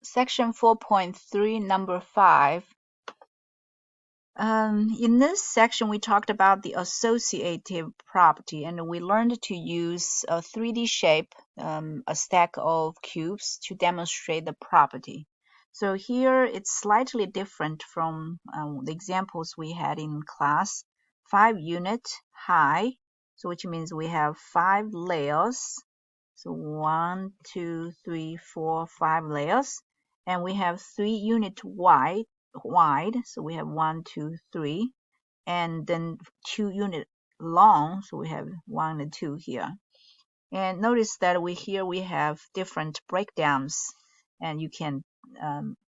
Section 4.3, number 5. In this section, we talked about the associative property, and we learned to use a 3D shape, a stack of cubes, to demonstrate the property. So here it's slightly different from the examples we had in class. 5 unit high, so which means we have 5 layers. So 1, 2, 3, 4, 5 layers, and we have 3 unit wide. So we have 1, 2, 3, and then 2 unit long. So we have 1 and 2 here. And notice that we have different breakdowns, and you can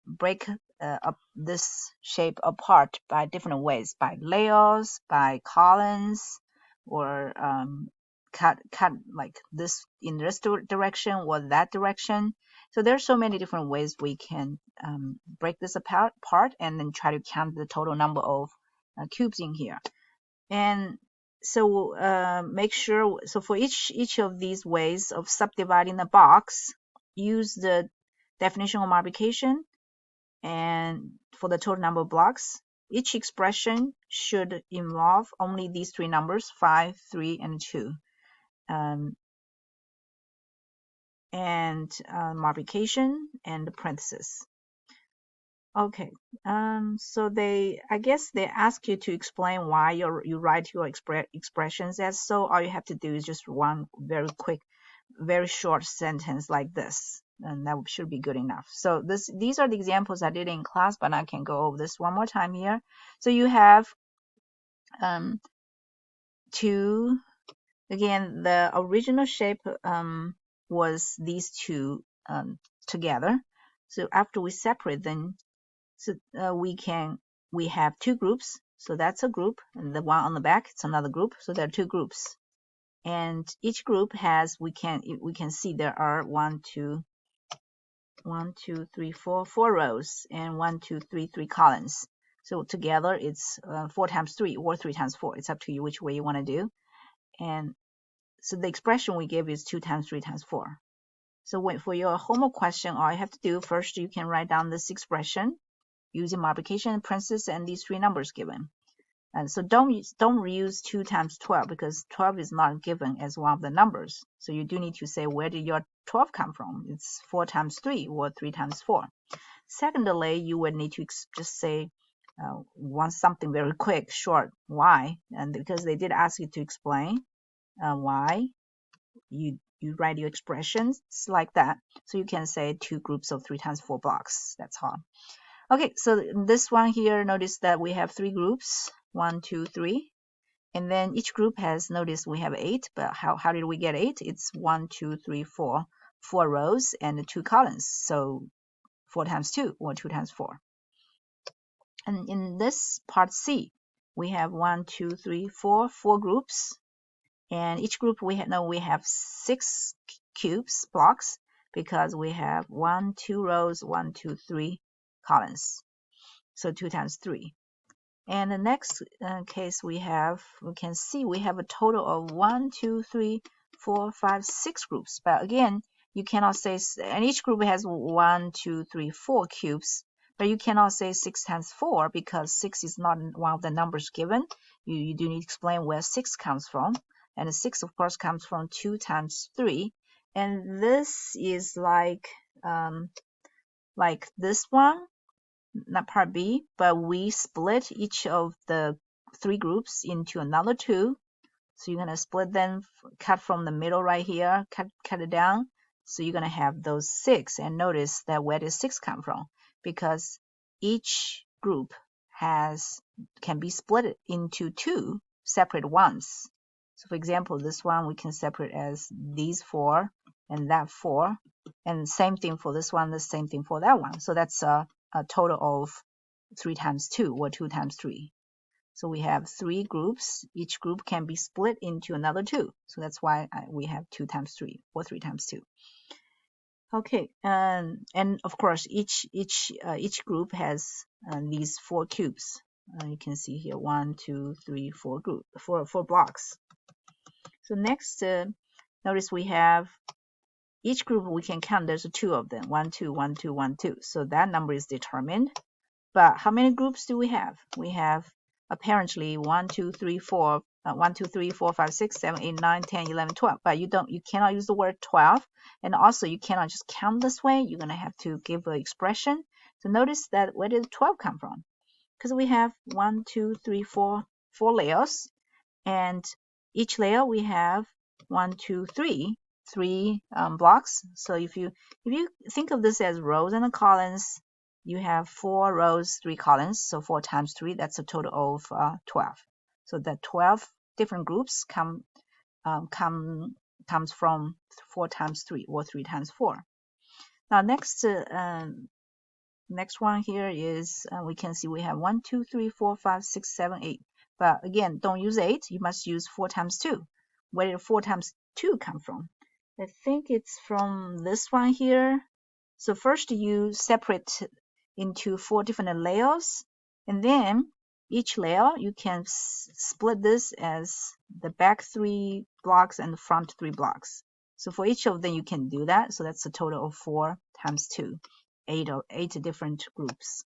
break up this shape apart by different ways, by layers, by columns, or cut like this in this direction or that direction. So there's so many different ways we can break this apart and then try to count the total number of cubes in here. And so make sure, so for each of these ways of subdividing the box, use the definition of multiplication and for the total number of blocks. Each expression should involve only these 3 numbers, 5, 3, and 2. And multiplication and the parentheses. Okay, so I guess they ask you to explain why you write your expressions as so. All you have to do is just one very quick, very short sentence like this, and that should be good enough. So these are the examples I did in class, but I can go over this one more time here. So you have 2. Again, the original shape was these 2 together. So after we separate them, so we have 2 groups. So that's a group, and the one on the back, it's another group. So there are 2 groups, and each group has we can see there are 1, 2, 3, 4 rows, and 1, 2, 3 columns. So together it's 4 times 3 or 3 times 4. It's up to you which way you want to do. And so the expression we give is 2 times 3 times 4. So for your homework question, all you have to do first, you can write down this expression using multiplication, parentheses, and these 3 numbers given. And so don't reuse 2 times 12 because 12 is not given as one of the numbers. So you do need to say where did your 12 come from? It's 4 times 3 or 3 times 4. Secondly, you would need to just say want something very quick, short, why, and because they did ask you to explain why, you write your expressions like that. So you can say 2 groups of 3 times 4 blocks. That's all. Okay, so this one here, notice that we have 3 groups, 1, 2, 3. And then each group has, notice we have 8, but how did we get 8? It's 1, 2, 3, 4, 4 rows and 2 columns. So 4 times 2 or 2 times 4. And in this part C, we have 1, 2, 3, 4 groups. And each group we have 6 cubes, blocks, because we have 1, 2 rows, 1, 2, 3 columns. So 2 times 3. And the next case we can see we have a total of 1, 2, 3, 4, 5, 6 groups. But again, you cannot say, and each group has 1, 2, 3, 4 cubes. But you cannot say 6 times 4 because 6 is not one of the numbers given. You do need to explain where 6 comes from. And 6, of course, comes from 2 times 3. And this is like this one, not part B, but we split each of the 3 groups into another 2. So you're going to split them, cut from the middle right here, cut it down. So you're going to have those 6. And notice that where does 6 come from? Because each group can be split into 2 separate ones. So for example, this one we can separate as these 4 and that 4. And same thing for this one, the same thing for that one. So that's a total of 3 times 2 or 2 times 3. So we have 3 groups. Each group can be split into another 2. So that's why we have 2 times 3 or 3 times 2. Okay, and of course each group has these 4 cubes. You can see here 1, 2, 3, 4 4 blocks. So next, notice we have each group we can count there's 2 of them, 1, 2, 1, 2, 1, 2. So that number is determined. But how many groups do we have? We have apparently 1, 2, 3, 4, 1, 2, 3, 4, 5, 6, 7, 8, 9, 10, 11, 12. But you cannot use the word 12. And also you cannot just count this way. You're going to have to give an expression. So notice that where did 12 come from? Because we have 1, 2, 3, 4 layers. And each layer we have 1, 2, 3 blocks. So if you think of this as rows and columns, you have 4 rows, 3 columns. So 4 times 3, that's a total of 12. So that 12 different groups comes from 4 times 3 or 3 times 4. Now next one here is we can see we have 1, 2, 3, 4, 5, 6, 7, 8. But again, don't use 8. You must use 4 times 2. Where did 4 times 2 come from? I think it's from this one here. So first you separate into 4 different layers. And then each layer, you can split this as the back 3 blocks and the front 3 blocks. So for each of them, you can do that. So that's a total of 4 times 2. 8 different groups.